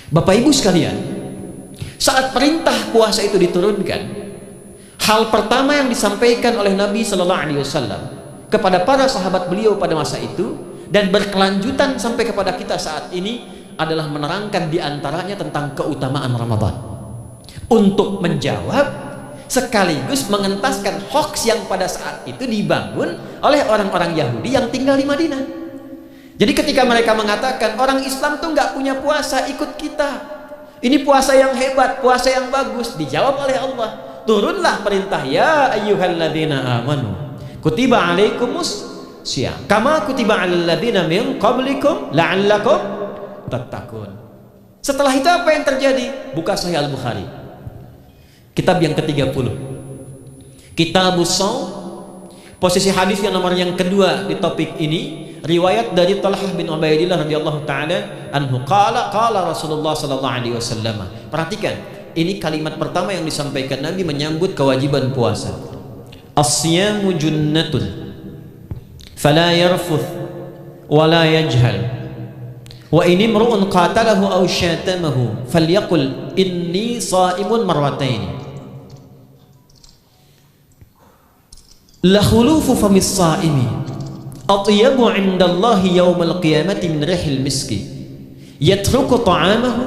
Bapak Ibu sekalian, saat perintah puasa itu diturunkan, hal pertama yang disampaikan oleh Nabi Shallallahu Alaihi Wasallam kepada para sahabat beliau pada masa itu dan berkelanjutan sampai kepada kita saat ini adalah menerangkan diantaranya tentang keutamaan Ramadan, untuk menjawab sekaligus mengentaskan hoax yang pada saat itu dibangun oleh orang-orang Yahudi yang tinggal di Madinah. Jadi ketika mereka mengatakan orang Islam tuh nggak punya puasa, ikut kita, ini puasa yang hebat, puasa yang bagus, dijawab oleh Allah, turunlah perintah, ya ayyuhalladzina amanu kutiba alaikumus syiyam kama kutiba alal ladzina min qablikum la'allakum tattaqun. Setelah itu apa yang terjadi? Buka Sahih Al-Bukhari, kitab yang ke-30, Kitabus Shaum, posisi hadis yang nomor yang kedua di topik ini, riwayat dari Talhah bin Ubaidillah radhiyallahu taala anhu, qala Rasulullah sallallahu alaihi wasallam. Perhatikan, ini kalimat pertama yang disampaikan Nabi menyambut kewajiban puasa. As-siyamu junnatun fala yarfuth wala yajhal wa in imru'un qatalahu aw syatamahu falyaqul inni sha'imun marrataini la khulufu famis sha'imi atyabu 'indallahi yaumal qiyamati min rihil miski yatruku ta'amahu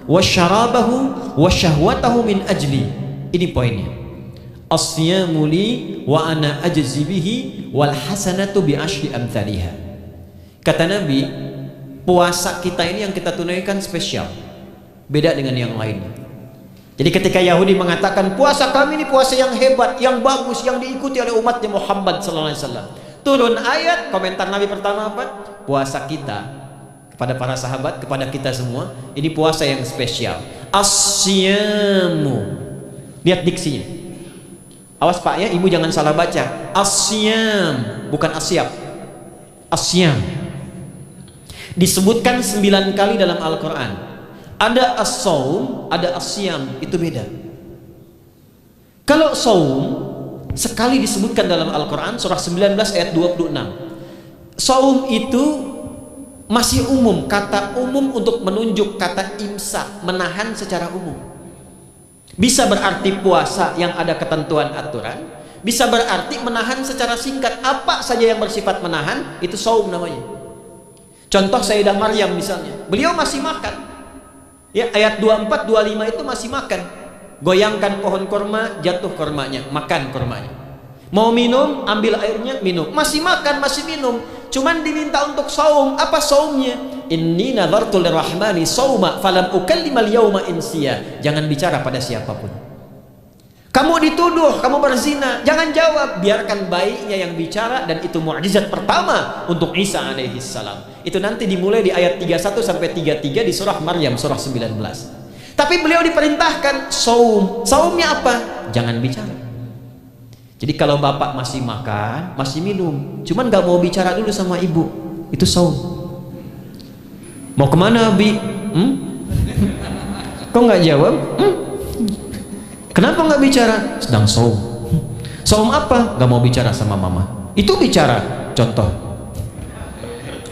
wa syarabahu wa syahwatahu min ajli. Ini poinnya. As-siyamu li wa ana ajzi bihi wal hasanatu bi asyri amthaliha. Kata Nabi, puasa kita ini yang kita tunaikan spesial, beda dengan yang lainnya. Jadi ketika Yahudi mengatakan puasa kami ini puasa yang hebat, yang bagus, yang diikuti oleh umatnya Muhammad sallallahu alaihi wasallam, turun ayat, komentar Nabi pertama apa? Puasa kita kepada para sahabat, kepada kita semua, ini puasa yang spesial. As-siyamu, lihat diksinya, awas Pak ya, ibu jangan salah baca. As-siyam, bukan asyab. As-siyam disebutkan 9 kali dalam Al-Quran. Ada as-saum, ada as-siyam, itu beda. Kalau saum sekali disebutkan dalam Al-Quran, surah 19 ayat 26. Saum itu masih umum, kata umum untuk menunjuk kata imsak, menahan secara umum. Bisa berarti puasa yang ada ketentuan aturan, bisa berarti menahan secara singkat. Apa saja yang bersifat menahan, itu saum namanya. Contoh Sayyidah Maryam misalnya, beliau masih makan ya, ayat 24, 25 itu masih makan. Goyangkan pohon korma, jatuh kormanya, makan kormanya. Mau minum, ambil airnya, minum. Masih makan, masih minum. Cuman diminta untuk saum. Apa saumnya? Inni nadhartu lirrahmani sauma falam ukallimal yawma insiya. Jangan bicara pada siapapun. Kamu dituduh kamu berzina, jangan jawab, biarkan bayinya yang bicara. Dan itu mukjizat pertama untuk Isa alaihi salam. Itu nanti dimulai di ayat 31 sampai 33 di surah Maryam, surah 19. Tapi beliau diperintahkan saum. Saumnya apa? Jangan bicara. Jadi kalau bapak masih makan, masih minum, cuman gak mau bicara dulu sama ibu, itu saum. Mau kemana Bi? Kok gak jawab? Kenapa gak bicara? Sedang saum. Saum apa? Gak mau bicara sama mama. Itu bicara, contoh.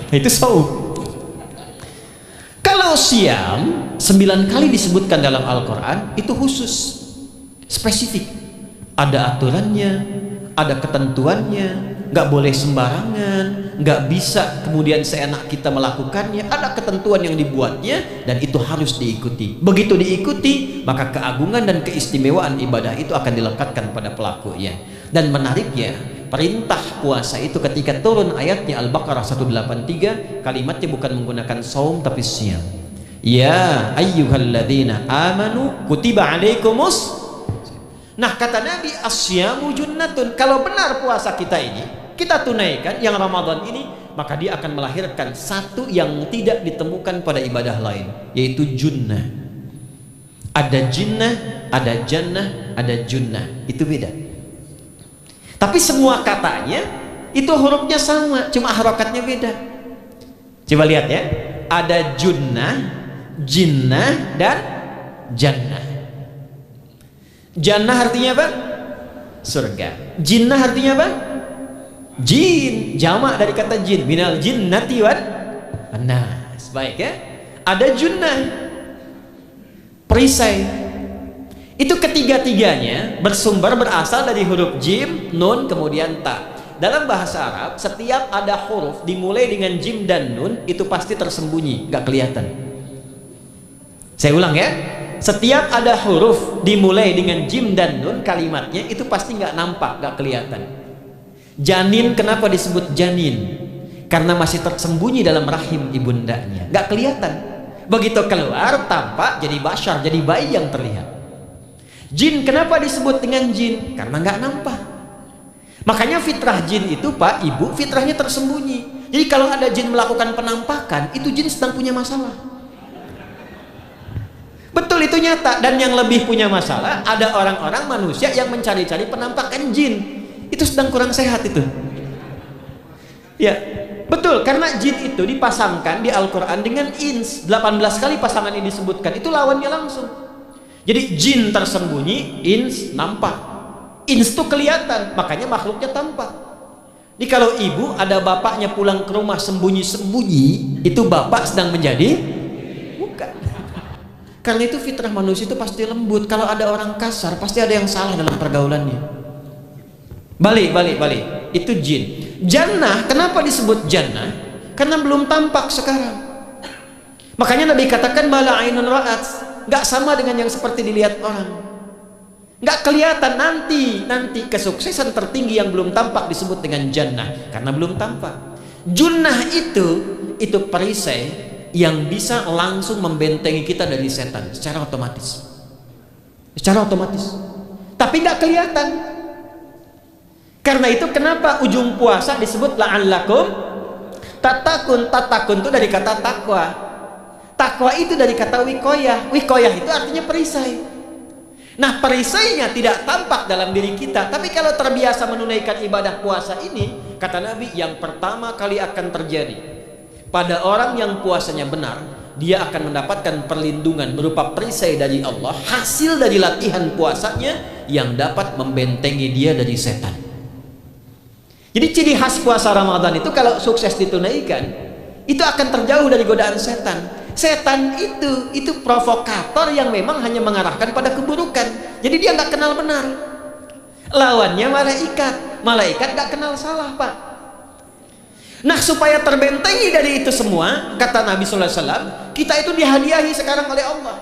Itu saum. Kalau siam 9 kali disebutkan dalam Al-Quran, itu khusus, spesifik. Ada aturannya, ada ketentuannya, nggak boleh sembarangan, nggak bisa kemudian seenak kita melakukannya. Ada ketentuan yang dibuatnya dan itu harus diikuti. Begitu diikuti, maka keagungan dan keistimewaan ibadah itu akan dilekatkan pada pelakunya. Dan menariknya, perintah puasa itu ketika turun ayatnya Al-Baqarah 183, kalimatnya bukan menggunakan saum tapi siyam. Ya ayyuhalladzina amanu kutiba alaikumus. Nah kata Nabi, asyamu junnatun. Kalau benar puasa kita ini kita tunaikan yang Ramadan ini, maka dia akan melahirkan satu yang tidak ditemukan pada ibadah lain, yaitu junnah. Ada jinnah, ada jannah, ada junnah, itu beda. Tapi semua katanya itu hurufnya sama, cuma harokatnya beda. Coba lihat ya, ada junnah, jinnah, dan jannah. Jannah artinya apa? Surga. Jinnah artinya apa? Jin, jamak dari kata jin, minal jinnati wan nas. Baik ya. Ada junnah. perisai. Itu ketiga-tiganya berasal dari huruf jim, nun, kemudian ta. Dalam bahasa Arab, setiap ada huruf dimulai dengan jim dan nun itu pasti tersembunyi, nggak kelihatan. Saya ulang ya, setiap ada huruf dimulai dengan jim dan nun, kalimatnya itu pasti nggak nampak, nggak kelihatan. Janin, kenapa disebut janin? Karena masih tersembunyi dalam rahim ibundanya, nggak kelihatan. Begitu keluar, tampak jadi bashar, jadi bayi yang terlihat. Jin, kenapa disebut dengan jin? Karena nggak nampak. Makanya fitrah jin itu, Pak, Ibu, fitrahnya tersembunyi. Jadi kalau ada jin melakukan penampakan, itu jin sedang punya masalah. Betul, itu nyata. Dan yang lebih punya masalah, ada orang-orang manusia yang mencari-cari penampakan jin. Itu sedang kurang sehat itu. Ya, betul, karena jin itu dipasangkan di Al-Quran dengan ins. 18 kali pasangan ini disebutkan. Itu lawannya langsung. Jadi jin tersembunyi, ins nampak. Ins itu kelihatan, makanya makhluknya tampak. Jadi kalau ibu ada bapaknya pulang ke rumah sembunyi-sembunyi, itu bapak sedang menjadi bukan. Karena itu fitrah manusia itu pasti lembut. Kalau ada orang kasar, pasti ada yang salah dalam pergaulannya. Balik. Itu jin. Jannah, kenapa disebut jannah? Karena belum tampak sekarang. Makanya Nabi katakan bala ainun ra'at, nggak sama dengan yang seperti dilihat orang, nggak kelihatan. Nanti kesuksesan tertinggi yang belum tampak disebut dengan jannah karena belum tampak. Junnah itu perisai yang bisa langsung membentengi kita dari setan secara otomatis, tapi nggak kelihatan. Karena itu kenapa ujung puasa disebut la'allakum tatakun. Tatakun itu dari kata takwa. Takwa itu dari kata wikoyah. Wikoyah itu artinya perisai. Nah, perisainya tidak tampak dalam diri kita, tapi kalau terbiasa menunaikan ibadah puasa ini, kata Nabi, yang pertama kali akan terjadi pada orang yang puasanya benar, dia akan mendapatkan perlindungan berupa perisai dari Allah, hasil dari latihan puasanya yang dapat membentengi dia dari setan. Jadi ciri khas puasa Ramadan itu kalau sukses ditunaikan, itu akan terjauh dari godaan setan. Setan itu provokator yang memang hanya mengarahkan pada keburukan. Jadi dia nggak kenal benar. Lawannya malaikat nggak kenal salah, Pak. Nah, supaya terbentengi dari itu semua, kata Nabi Sallallahu Alaihi Wasallam, kita itu dihadiahi sekarang oleh Allah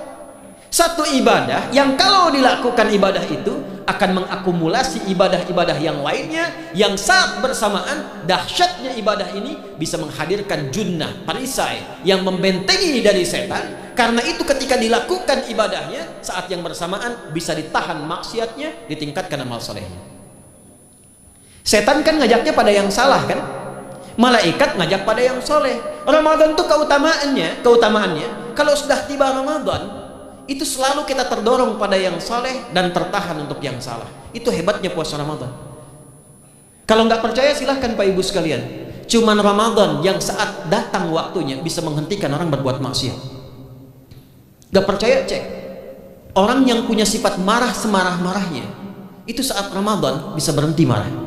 satu ibadah yang kalau dilakukan ibadah itu akan mengakumulasi ibadah-ibadah yang lainnya, yang saat bersamaan dahsyatnya ibadah ini bisa menghadirkan junnah, perisai yang membentengi dari setan. Karena itu ketika dilakukan ibadahnya, saat yang bersamaan bisa ditahan maksiatnya, ditingkatkan amal solehnya. Setan kan ngajaknya pada yang salah kan, malaikat ngajak pada yang soleh. Ramadan itu keutamaannya kalau sudah tiba Ramadan itu selalu kita terdorong pada yang soleh dan tertahan untuk yang salah. Itu hebatnya puasa Ramadan. Kalau nggak percaya silahkan Pak Ibu sekalian, cuman Ramadan yang saat datang waktunya bisa menghentikan orang berbuat maksiat. Nggak percaya cek, orang yang punya sifat marah semarah-marahnya itu saat Ramadan bisa berhenti marah.